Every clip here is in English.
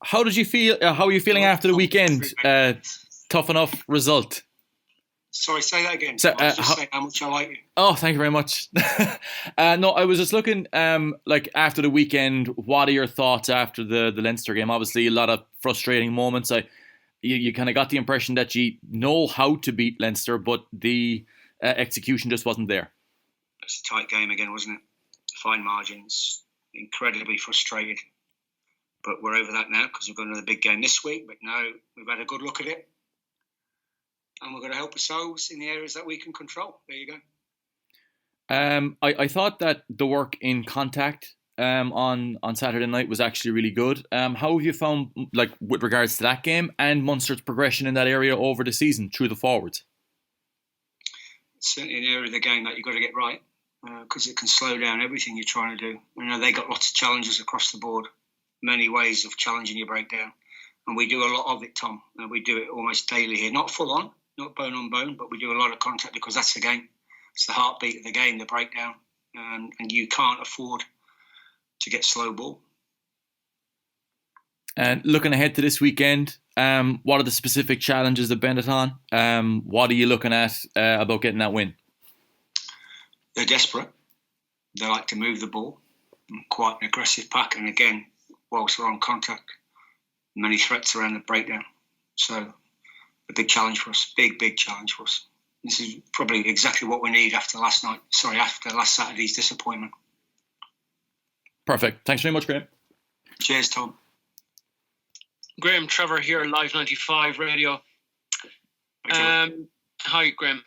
how did you feel? How are you feeling after the weekend? Tough enough result. Sorry, say that again. So, I was just saying how much I like you. Oh, thank you very much. No, I was just looking, like after the weekend, what are your thoughts after the Leinster game? Obviously, a lot of frustrating moments. You kind of got the impression that you know how to beat Leinster, but the execution just wasn't there. It's a tight game again, wasn't it? Fine margins, incredibly frustrated. But we're over that now because we've got another big game this week. But now we've had a good look at it. And we're going to help ourselves in the areas that we can control. There you go. I thought that the work in contact on Saturday night was actually really good. How have you found, like, with regards to that game and Munster's progression in that area over the season through the forwards? It's certainly an area of the game that you've got to get right because it can slow down everything you're trying to do. You know, they got lots of challenges across the board, many ways of challenging your breakdown. And we do a lot of it, Tom. We do it almost daily here. Not full on, not bone on bone, but we do a lot of contact because that's the game. It's the heartbeat of the game, the breakdown. And you can't afford to get slow ball. And looking ahead to this weekend, what are the specific challenges of Benetton? What are you looking at about getting that win? They're desperate. They like to move the ball. Quite an aggressive pack. And again, whilst we're on contact, many threats around the breakdown. So a big challenge for us. Big challenge for us. This is probably exactly what we need after last Saturday's disappointment. Perfect. Thanks very much, Graham. Cheers, Tom. Graham, Trevor here, Live 95 Radio. Hi, Graham.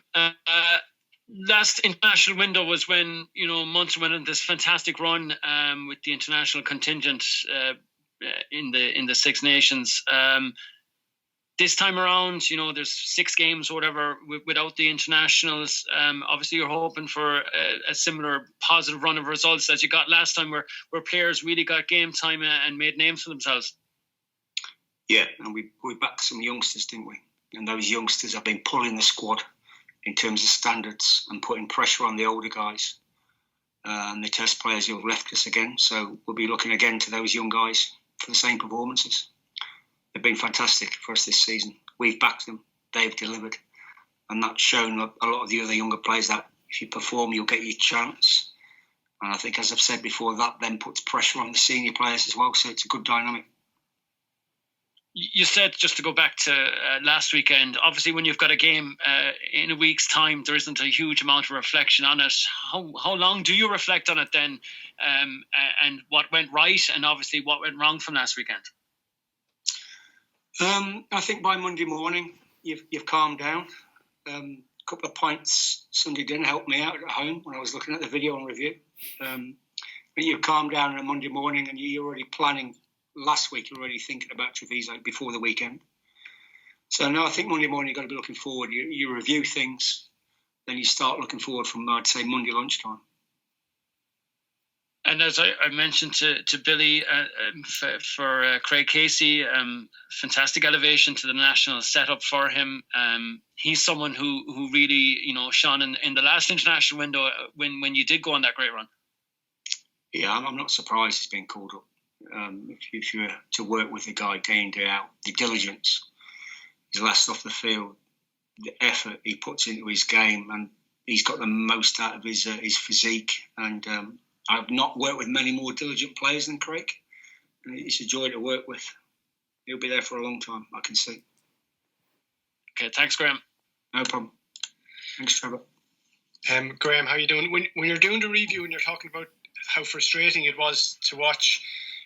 Last international window was when, Munster went on this fantastic run with the international contingent in the Six Nations. This time around, there's 6 games or whatever without the internationals. Obviously, you're hoping for a similar positive run of results as you got last time where players really got game time and made names for themselves. Yeah, and we backed some youngsters, didn't we? And those youngsters have been pulling the squad in terms of standards and putting pressure on the older guys. And the test players who have left us again. So we'll be looking again to those young guys for the same performances. They've been fantastic for us this season. We've backed them. They've delivered. And that's shown a lot of the other younger players that if you perform, you'll get your chance. And I think, as I've said before, that then puts pressure on the senior players as well. So it's a good dynamic. You said, just to go back to last weekend, obviously when you've got a game in a week's time, there isn't a huge amount of reflection on it. How long do you reflect on it then? And what went right and obviously what went wrong from last weekend? I think by Monday morning, you've calmed down. A couple of pints Sunday didn't help me out at home when I was looking at the video and review. But you've calmed down on a Monday morning and you're already planning. Last week, you're already thinking about Treviso before the weekend. So no, I think Monday morning you've got to be looking forward. You review things, then you start looking forward from, I'd say, Monday lunchtime. And as I mentioned to Billy, for Craig Casey, fantastic elevation to the national setup for him. He's someone who really, shone in the last international window when you did go on that great run. Yeah, I'm not surprised he's been called up. If you were to work with the guy day in, day out, the diligence, his last off the field, the effort he puts into his game, and he's got the most out of his physique. And I've not worked with many more diligent players than Craig. And it's a joy to work with. He'll be there for a long time, I can see. Okay, thanks, Graham. No problem. Thanks, Trevor. Graham, how are you doing? When you're doing the review and you're talking about how frustrating it was to watch,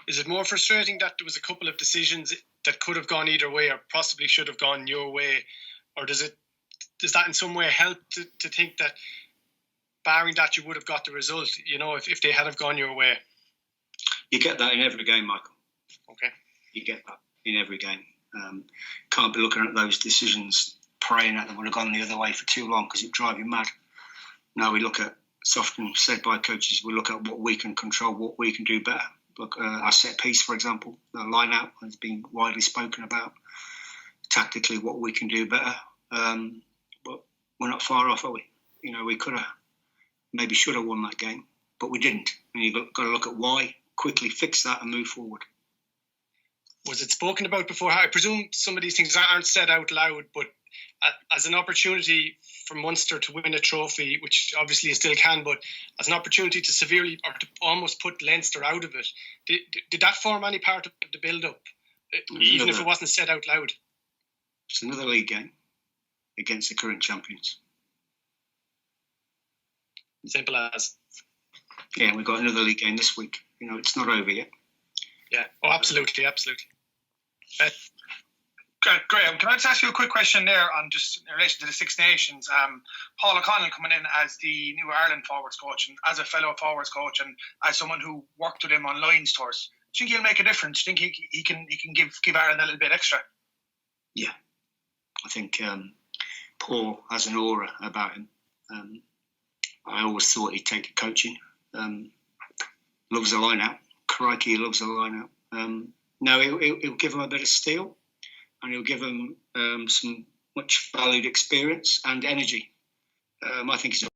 is it more frustrating that there was a couple of decisions that could have gone either way or possibly should have gone your way? Or does that in some way help to think that barring that you would have got the result, if they had have gone your way? You get that in every game, Michael. Okay. You get that in every game. Can't be looking at those decisions praying that they would have gone the other way for too long because it'd drive you mad. No, we look at, it's often said by coaches, we look at what we can control, what we can do better. Look, our set piece, for example, the line-out has been widely spoken about. Tactically, what we can do better. But we're not far off, are we? We could have, maybe should have won that game, but we didn't. And you've got to look at why, quickly fix that and move forward. Was it spoken about before? I presume some of these things aren't said out loud, but as an opportunity for Munster to win a trophy, which obviously you still can, but as an opportunity to severely or to almost put Leinster out of it, did that form any part of the build-up, even if it wasn't said out loud? It's another league game against the current champions. Simple as. Yeah, we've got another league game this week. It's not over yet. Yeah, absolutely. Graham, can I just ask you a quick question there on just in relation to the Six Nations? Paul O'Connell coming in as the new Ireland forwards coach, and as a fellow forwards coach, and as someone who worked with him on Lions tours, do you think he'll make a difference? Do you think he can give Ireland a little bit extra? Yeah, I think Paul has an aura about him. I always thought he'd take the coaching. Loves the line out. Crikey, he loves the line out. No, he'll give him a bit of steel, and he'll give him some much valued experience and energy. I think he's